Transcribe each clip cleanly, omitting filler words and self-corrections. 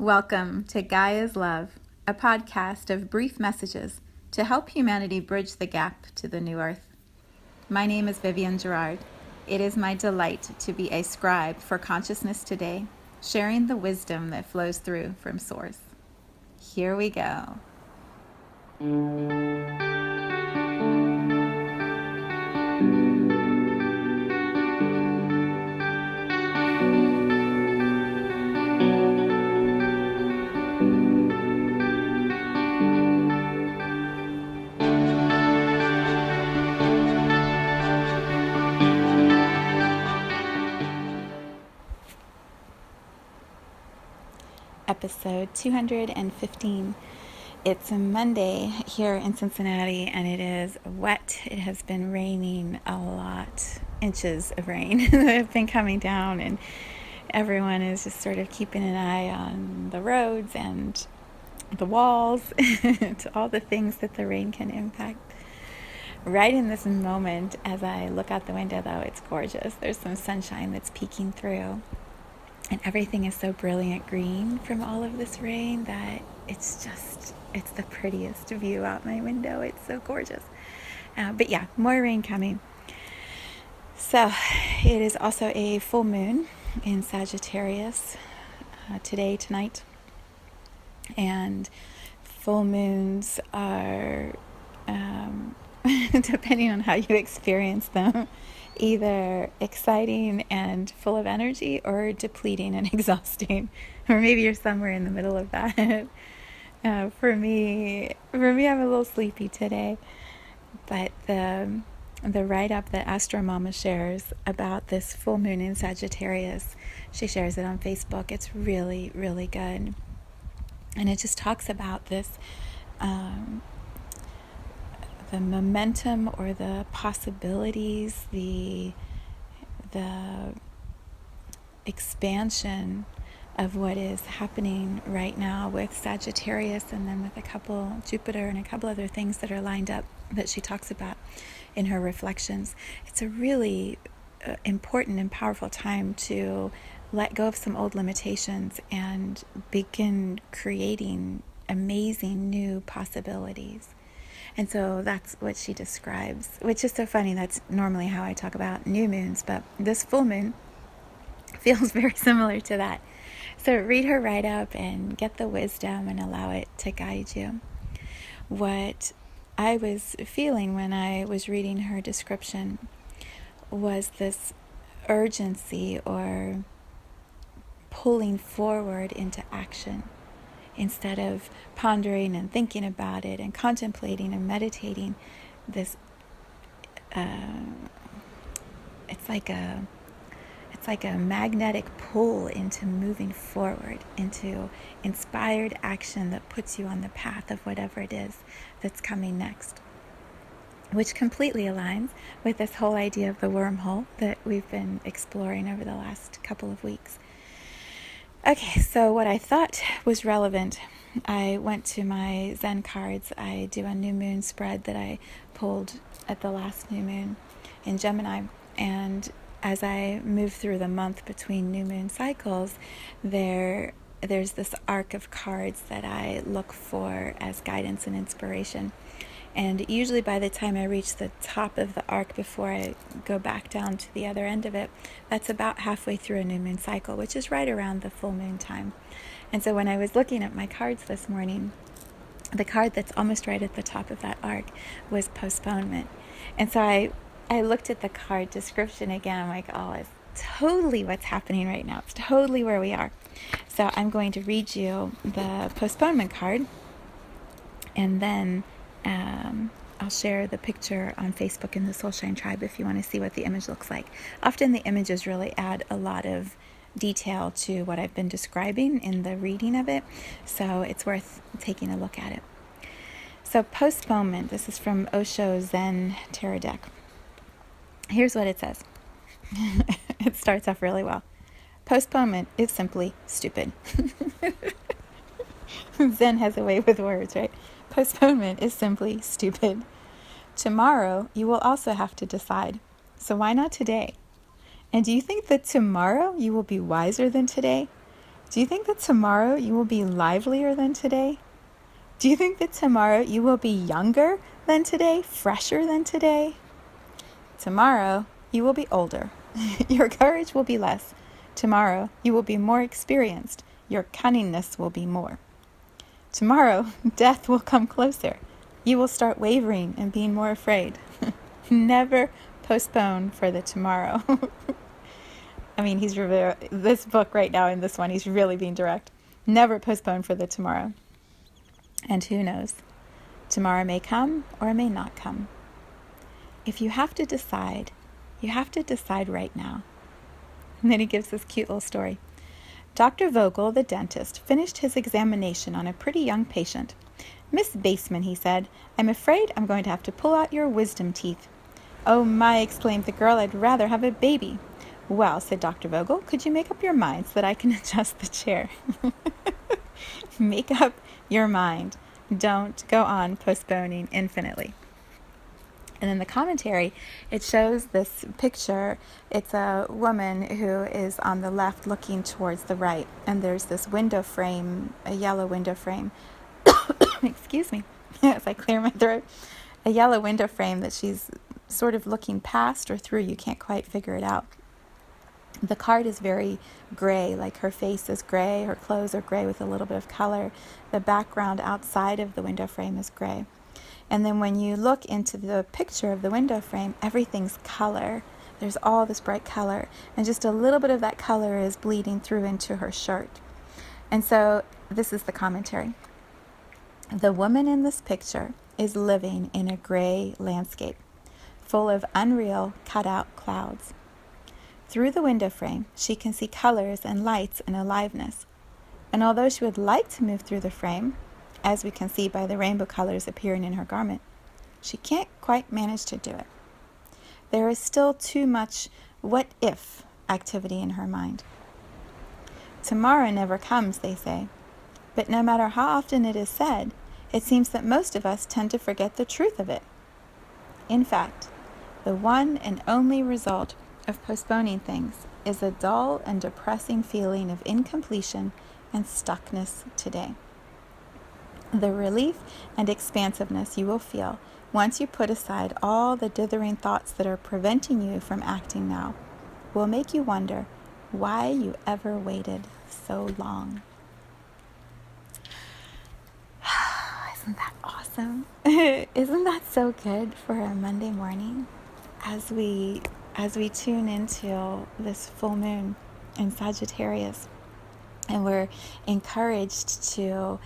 Welcome to Gaia's Love, a podcast of brief messages to help humanity bridge the gap to the new earth. My name is Vivienne Gerard. It is my delight to be a scribe for consciousness today, sharing the wisdom that flows through from Source. Here we go. Episode 215. It's a Monday here in Cincinnati and it is wet. It has been raining a lot. Inches of rain have been coming down, and everyone is just sort of keeping an eye on the roads and the walls to all the things that the rain can impact. Right in this moment, as I look out the window, though, it's gorgeous. There's some sunshine that's peeking through. And everything is so brilliant green from all of this rain that it's the prettiest view out my window. It's so gorgeous. But yeah, more rain coming. So it is also a full moon in Sagittarius tonight. And full moons are, depending on how you experience them, either exciting and full of energy or depleting and exhausting, or maybe you're somewhere in the middle of that. For me, I'm a little sleepy today, but the write-up that Astro Mama shares about this full moon in Sagittarius, she shares it on Facebook. It's really, really good, and it just talks about this. The momentum or the possibilities, the expansion of what is happening right now with Sagittarius, and then with Jupiter and a couple other things that are lined up that she talks about in her reflections. It's a really important and powerful time to let go of some old limitations and begin creating amazing new possibilities. And so that's what she describes, which is so funny. That's normally how I talk about new moons, but this full moon feels very similar to that. So read her write-up and get the wisdom and allow it to guide you. What I was feeling when I was reading her description was this urgency or pulling forward into action. Instead of pondering and thinking about it and contemplating and meditating, it's like a magnetic pull into moving forward, into inspired action that puts you on the path of whatever it is that's coming next, which completely aligns with this whole idea of the wormhole that we've been exploring over the last couple of weeks. Okay, so what I thought was relevant, I went to my Zen cards. I do a new moon spread that I pulled at the last new moon in Gemini. And as I move through the month between new moon cycles, there's this arc of cards that I look for as guidance and inspiration. And usually by the time I reach the top of the arc before I go back down to the other end of it, that's about halfway through a new moon cycle, which is right around the full moon time. And so when I was looking at my cards this morning, the card that's almost right at the top of that arc was postponement. And so I looked at the card description again. I'm like, oh, it's totally what's happening right now. It's totally where we are. So I'm going to read you the postponement card, and then I'll share the picture on Facebook in the Soulshine Tribe if you want to see what the image looks like. Often the images really add a lot of detail to what I've been describing in the reading of it, so it's worth taking a look at it. So postponement, this is from Osho Zen Tarot Deck. Here's what it says. It starts off really well. Postponement is simply stupid. Zen has a way with words, right? Postponement is simply stupid. Tomorrow, you will also have to decide. So why not today? And do you think that tomorrow you will be wiser than today? Do you think that tomorrow you will be livelier than today? Do you think that tomorrow you will be younger than today, fresher than today? Tomorrow you will be older. Your courage will be less. Tomorrow you will be more experienced. Your cunningness will be more. Tomorrow death will come closer. You will start wavering and being more afraid. Never postpone for the tomorrow. I mean, this book right now in this one, he's really being direct. Never postpone for the tomorrow. And who knows? Tomorrow may come or it may not come. If you have to decide, you have to decide right now. And then he gives this cute little story. Dr. Vogel, the dentist, finished his examination on a pretty young patient. Miss Baseman, he said, I'm afraid I'm going to have to pull out your wisdom teeth. Oh my, exclaimed the girl, I'd rather have a baby. Well, said Dr. Vogel, could you make up your mind so that I can adjust the chair? Make up your mind. Don't go on postponing infinitely. And in the commentary, it shows this picture. It's a woman who is on the left looking towards the right. And there's this window frame, a yellow window frame. Excuse me, as I clear my throat. A yellow window frame that she's sort of looking past or through. You can't quite figure it out. The card is very gray, like her face is gray, her clothes are gray with a little bit of color. The background outside of the window frame is gray. And then when you look into the picture of the window frame, everything's color. There's all this bright color, and just a little bit of that color is bleeding through into her shirt. And so this is the commentary. The woman in this picture is living in a gray landscape, full of unreal cut-out clouds. Through the window frame, she can see colors and lights and aliveness. And although she would like to move through the frame, as we can see by the rainbow colors appearing in her garment, she can't quite manage to do it. There is still too much what-if activity in her mind. Tomorrow never comes, they say. But no matter how often it is said, it seems that most of us tend to forget the truth of it. In fact, the one and only result of postponing things is a dull and depressing feeling of incompletion and stuckness today. The relief and expansiveness you will feel once you put aside all the dithering thoughts that are preventing you from acting now will make you wonder why you ever waited so long. Isn't that awesome? Isn't that so good for a Monday morning as we tune into this full moon in Sagittarius, and we're encouraged to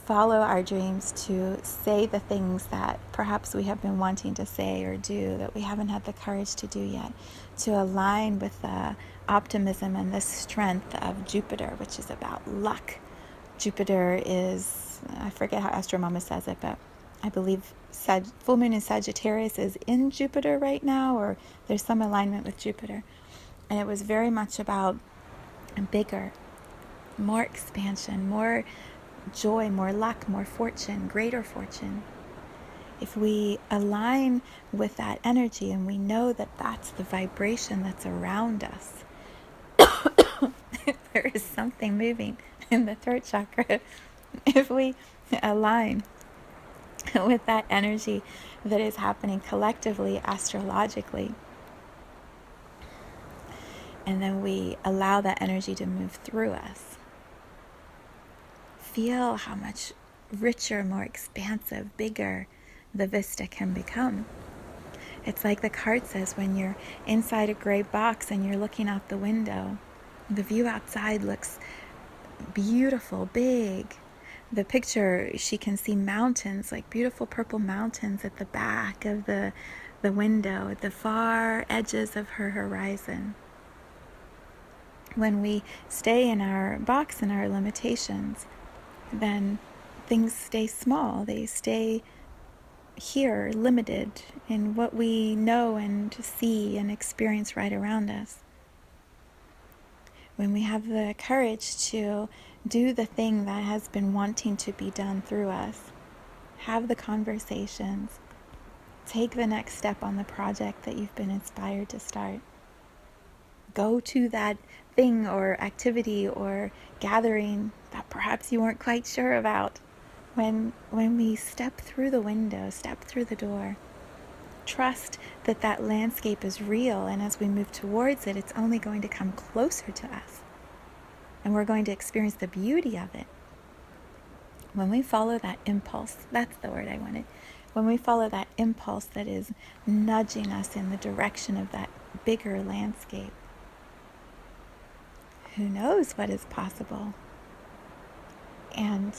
follow our dreams, to say the things that perhaps we have been wanting to say or do that we haven't had the courage to do yet, to align with the optimism and the strength of Jupiter, which is about luck. Jupiter is, I forget how Astro Mama says it, but I believe full moon in Sagittarius is in Jupiter right now, or there's some alignment with Jupiter. And it was very much about bigger, more expansion, more joy, more luck, more fortune, greater fortune. If we align with that energy and we know that that's the vibration that's around us, there is something moving in the throat chakra. If we align with that energy that is happening collectively, astrologically, and then we allow that energy to move through us, feel how much richer, more expansive, bigger the vista can become. It's like the card says, when you're inside a gray box and you're looking out the window, the view outside looks beautiful, big. The picture, she can see mountains, like beautiful purple mountains at the back of the window, at the far edges of her horizon. When we stay in our box and our limitations, then things stay small. They stay here, limited in what we know and see and experience right around us. When we have the courage to do the thing that has been wanting to be done through us, have the conversations, take the next step on the project that you've been inspired to start, go to that thing or activity or gathering that perhaps you weren't quite sure about. When we step through the window, step through the door, trust that that landscape is real, and as we move towards it, it's only going to come closer to us. And we're going to experience the beauty of it. When we follow that impulse, that's the word I wanted. When we follow that impulse that is nudging us in the direction of that bigger landscape, who knows what is possible? And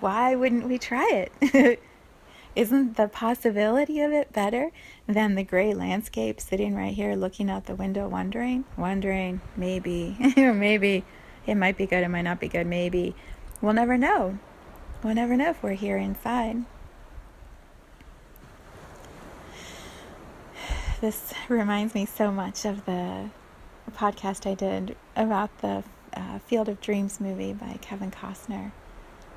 why wouldn't we try it? Isn't the possibility of it better than the gray landscape sitting right here looking out the window wondering, maybe, maybe it might be good, it might not be good, maybe. We'll never know. We'll never know if we're here inside. This reminds me so much of the podcast I did about the Field of Dreams movie by Kevin Costner.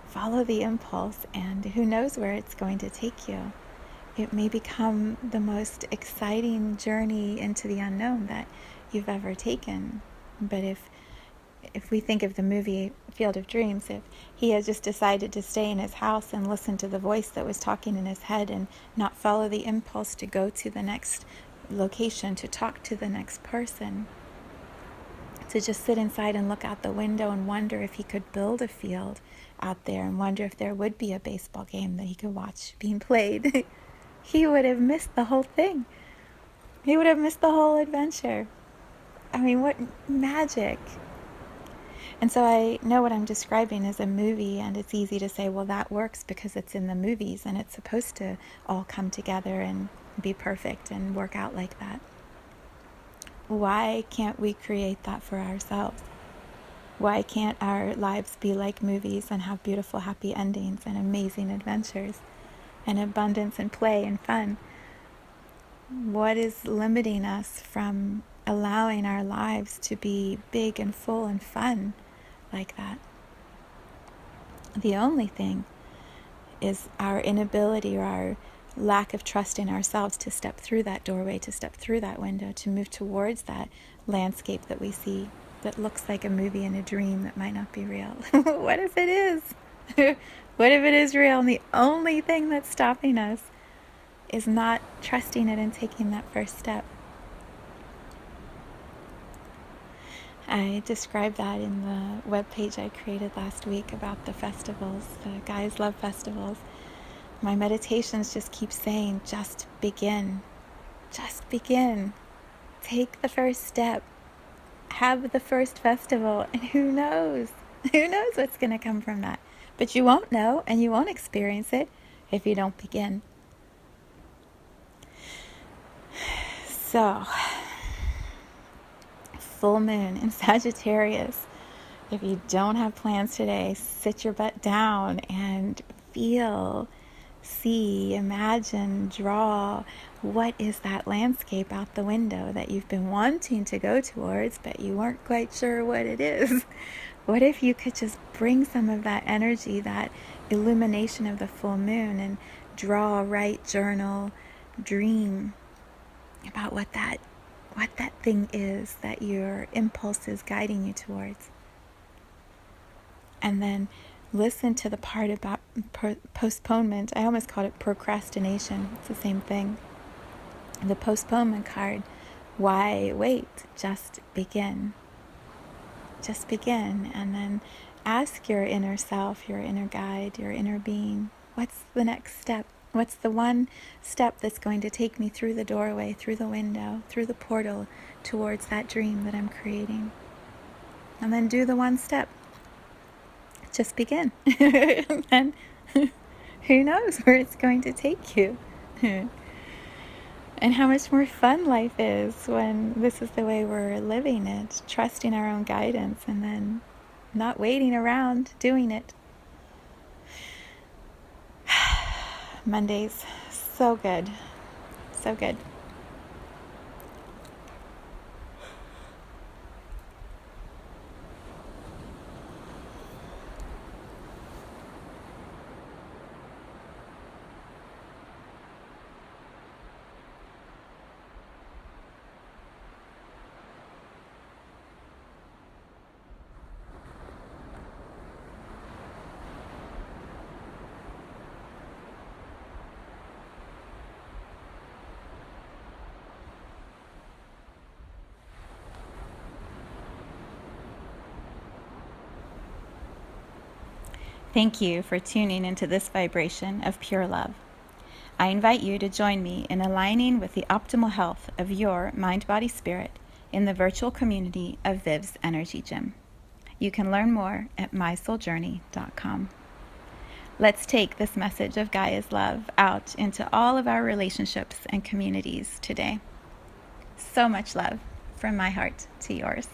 Follow the impulse, and who knows where it's going to take you. It may become the most exciting journey into the unknown that you've ever taken. But if we think of the movie Field of Dreams, if he had just decided to stay in his house and listen to the voice that was talking in his head and not follow the impulse to go to the next location, to talk to the next person, to just sit inside and look out the window and wonder if he could build a field out there and wonder if there would be a baseball game that he could watch being played, he would have missed the whole thing. He would have missed the whole adventure. I mean, what magic. And so I know what I'm describing is a movie, and it's easy to say, well, that works because it's in the movies and it's supposed to all come together and be perfect and work out like that. Why can't we create that for ourselves? Why can't our lives be like movies and have beautiful, happy endings and amazing adventures and abundance and play and fun? What is limiting us from allowing our lives to be big and full and fun like that? The only thing is our inability or our lack of trust in ourselves to step through that doorway, to step through that window, to move towards that landscape that we see that looks like a movie and a dream that might not be real. What if it is? What if it is real and the only thing that's stopping us is not trusting it and taking that first step? I described that in the webpage I created last week about the festivals. The guys love festivals. My meditations just keep saying, just begin. Just begin. Take the first step. Have the first festival. And who knows? Who knows what's going to come from that? But you won't know and you won't experience it if you don't begin. So, full moon in Sagittarius. If you don't have plans today, sit your butt down and feel, see, imagine, draw. What is that landscape out the window that you've been wanting to go towards, but you weren't quite sure what it is? What if you could just bring some of that energy, that illumination of the full moon, and draw, write, journal, dream about what that thing is that your impulse is guiding you towards? And then listen to the part about postponement. I almost called it procrastination. It's the same thing. The postponement card. Why wait? Just begin. Just begin. And then ask your inner self, your inner guide, your inner being, what's the next step? What's the one step that's going to take me through the doorway, through the window, through the portal towards that dream that I'm creating? And then do the one step. Just begin. And who knows where it's going to take you. And how much more fun life is when this is the way we're living it, trusting our own guidance and then not waiting around, doing it. Mondays, so good. So good. Thank you for tuning into this vibration of pure love. I invite you to join me in aligning with the optimal health of your mind, body, spirit in the virtual community of Viv's Energy Gym. You can learn more at mysouljourney.com. Let's take this message of Gaia's love out into all of our relationships and communities today. So much love from my heart to yours.